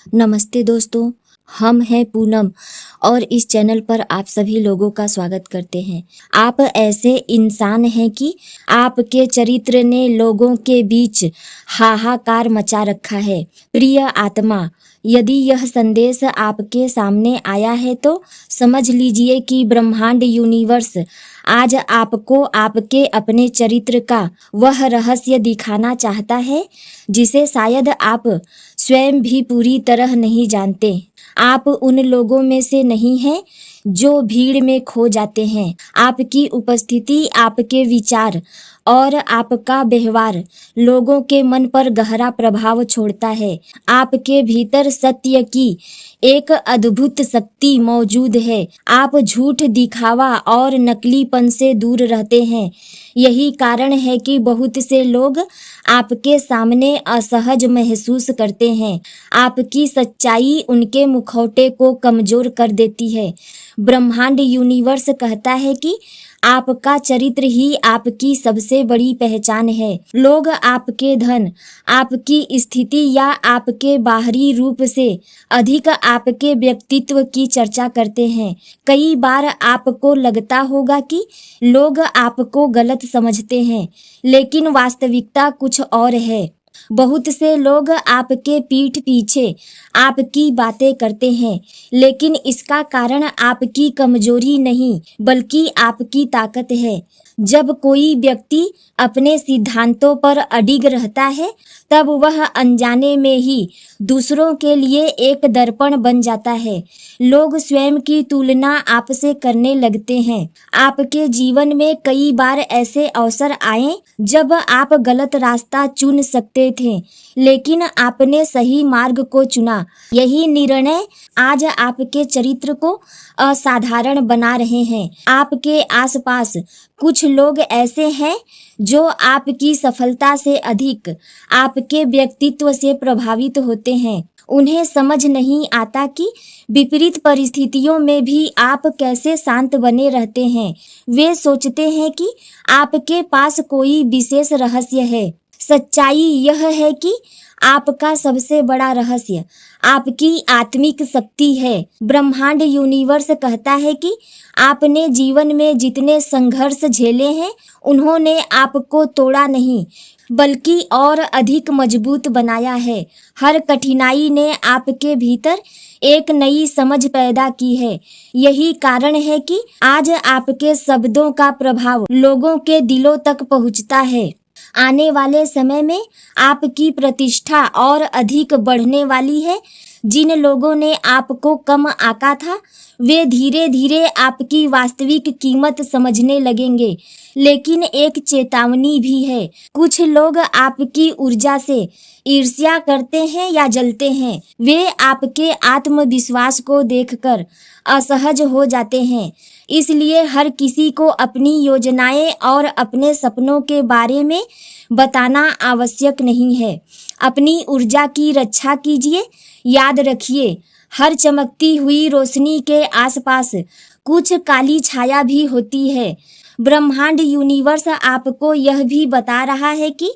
नमस्ते दोस्तों, हम हैं पूनम और इस चैनल पर आप सभी लोगों का स्वागत करते हैं। आप ऐसे इंसान हैं कि आपके चरित्र ने लोगों के बीच हाहाकार मचा रखा है। प्रिय आत्मा, यदि यह संदेश आपके सामने आया है तो समझ लीजिए कि ब्रह्मांड यूनिवर्स आज आपको आपके अपने चरित्र का वह रहस्य दिखाना चाहता है जिसे शायद आप स्वयं भी पूरी तरह नहीं जानते। आप उन लोगों में से नहीं हैं जो भीड़ में खो जाते हैं। आपकी उपस्थिति, आपके विचार और आपका व्यवहार लोगों के मन पर गहरा प्रभाव छोड़ता है। आपके भीतर सत्य की एक अद्भुत शक्ति मौजूद है। आप झूठ, दिखावा और नकलीपन से दूर रहते हैं। यही कारण है कि बहुत से लोग आपके सामने असहज महसूस करते हैं। आपकी सच्चाई उनके मुखौटे को कमजोर कर देती है। ब्रह्मांड यूनिवर्स कहता है कि आपका चरित्र ही आपकी सबसे बड़ी पहचान है। लोग आपके धन, आपकी स्थिति या आपके बाहरी रूप से अधिक आपके व्यक्तित्व की चर्चा करते हैं। कई बार आपको लगता होगा कि लोग आपको गलत समझते हैं, लेकिन वास्तविकता कुछ और है। बहुत से लोग आपके पीठ पीछे आपकी बातें करते हैं, लेकिन इसका कारण आपकी कमजोरी नहीं बल्कि आपकी ताकत है। जब कोई व्यक्ति अपने सिद्धांतों पर अडिग रहता है, तब वह अनजाने में ही दूसरों के लिए एक दर्पण बन जाता है। लोग स्वयं की तुलना आपसे करने लगते हैं। आपके जीवन में कई बार ऐसे अवसर आए जब आप गलत रास्ता चुन सकते थे, लेकिन आपने सही मार्ग को चुना। यही निर्णय आज आपके चरित्र को असाधारण बना रहे हैं। आपके आसपास कुछ लोग ऐसे हैं जो आपकी सफलता से अधिक आपके व्यक्तित्व से प्रभावित होते हैं। उन्हें समझ नहीं आता कि विपरीत परिस्थितियों में भी आप कैसे शांत बने रहते हैं। वे सोचते हैं कि आपके पास कोई विशेष रहस्य है। सच्चाई यह है कि आपका सबसे बड़ा रहस्य आपकी आत्मिक शक्ति है। ब्रह्मांड यूनिवर्स कहता है कि आपने जीवन में जितने संघर्ष झेले हैं, उन्होंने आपको तोड़ा नहीं बल्कि और अधिक मजबूत बनाया है। हर कठिनाई ने आपके भीतर एक नई समझ पैदा की है। यही कारण है कि आज आपके शब्दों का प्रभाव लोगों के दिलों तक पहुंचता है। आने वाले समय में आपकी प्रतिष्ठा और अधिक बढ़ने वाली है। जिन लोगों ने आपको कम आंका था, वे धीरे धीरे आपकी वास्तविक कीमत समझने लगेंगे। लेकिन एक चेतावनी भी है। कुछ लोग आपकी ऊर्जा से ईर्ष्या करते हैं या जलते हैं। वे आपके आत्मविश्वास को देखकर असहज हो जाते हैं। इसलिए हर किसी को अपनी योजनाएं और अपने सपनों के बारे में बताना आवश्यक नहीं है। अपनी ऊर्जा की रक्षा कीजिए। याद रखिए, हर चमकती हुई रोशनी के आसपास कुछ काली छाया भी होती है। ब्रह्मांड यूनिवर्स आपको यह भी बता रहा है कि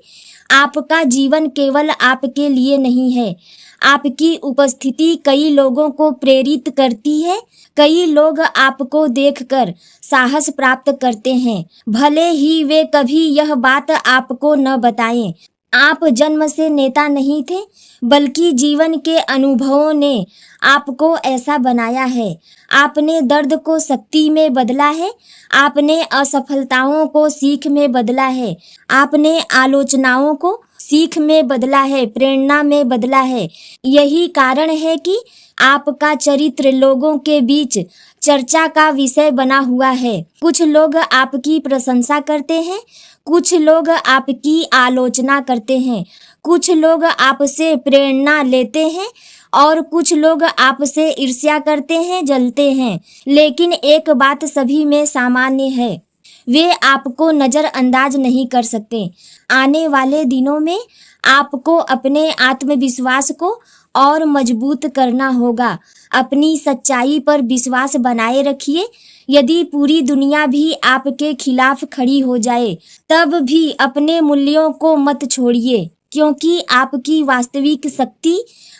आपका जीवन केवल आपके लिए नहीं है। आपकी उपस्थिति कई लोगों को प्रेरित करती है। कई लोग आपको देखकर साहस प्राप्त करते हैं, भले ही वे कभी यह बात आपको न बताएं। आप जन्म से नेता नहीं थे, बल्कि जीवन के अनुभवों ने आपको ऐसा बनाया है। आपने दर्द को शक्ति में बदला है। आपने असफलताओं को सीख में बदला है। आपने आलोचनाओं को सीख में बदला है, प्रेरणा में बदला है। यही कारण है कि आपका चरित्र लोगों के बीच चर्चा का विषय बना हुआ है। कुछ लोग आपकी प्रशंसा करते हैं, कुछ लोग आपकी आलोचना करते हैं, कुछ लोग आपसे प्रेरणा लेते हैं और कुछ लोग आपसे ईर्ष्या करते हैं, जलते हैं। लेकिन एक बात सभी में सामान्य है, वे आपको नजरअंदाज नहीं कर सकते। आने वाले दिनों में आपको अपने आत्मविश्वास को और मजबूत करना होगा। अपनी सच्चाई पर विश्वास बनाए रखिए। यदि पूरी दुनिया भी आपके खिलाफ खड़ी हो जाए, तब भी अपने मूल्यों को मत छोड़िए, क्योंकि आपकी वास्तविक शक्ति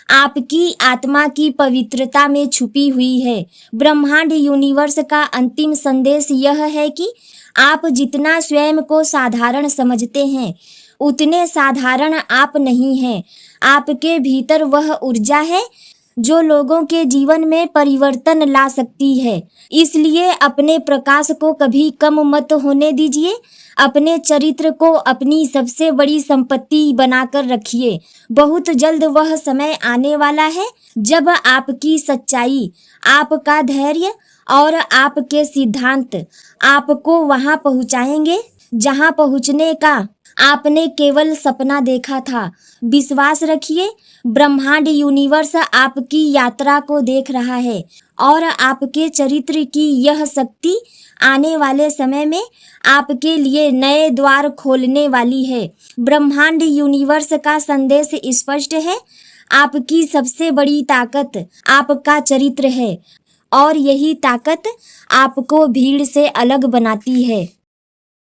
आपकी आत्मा की पवित्रता में छुपी हुई है। ब्रह्मांड यूनिवर्स का अंतिम संदेश यह है कि आप जितना स्वयं को साधारण समझते हैं उतने साधारण आप नहीं हैं। आपके भीतर वह ऊर्जा है जो लोगों के जीवन में परिवर्तन ला सकती है। इसलिए अपने प्रकाश को कभी कम मत होने दीजिए। अपने चरित्र को अपनी सबसे बड़ी संपत्ति बनाकर रखिए। बहुत जल्द वह समय आने वाला है जब आपकी सच्चाई, आपका धैर्य और आपके सिद्धांत आपको वहां पहुंचाएंगे जहां पहुंचने का आपने केवल सपना देखा था। विश्वास रखिए, ब्रह्मांड यूनिवर्स आपकी यात्रा को देख रहा है और आपके चरित्र की यह शक्ति आने वाले समय में आपके लिए नए द्वार खोलने वाली है। ब्रह्मांड यूनिवर्स का संदेश स्पष्ट है। आपकी सबसे बड़ी ताकत आपका चरित्र है और यही ताकत आपको भीड़ से अलग बनाती है।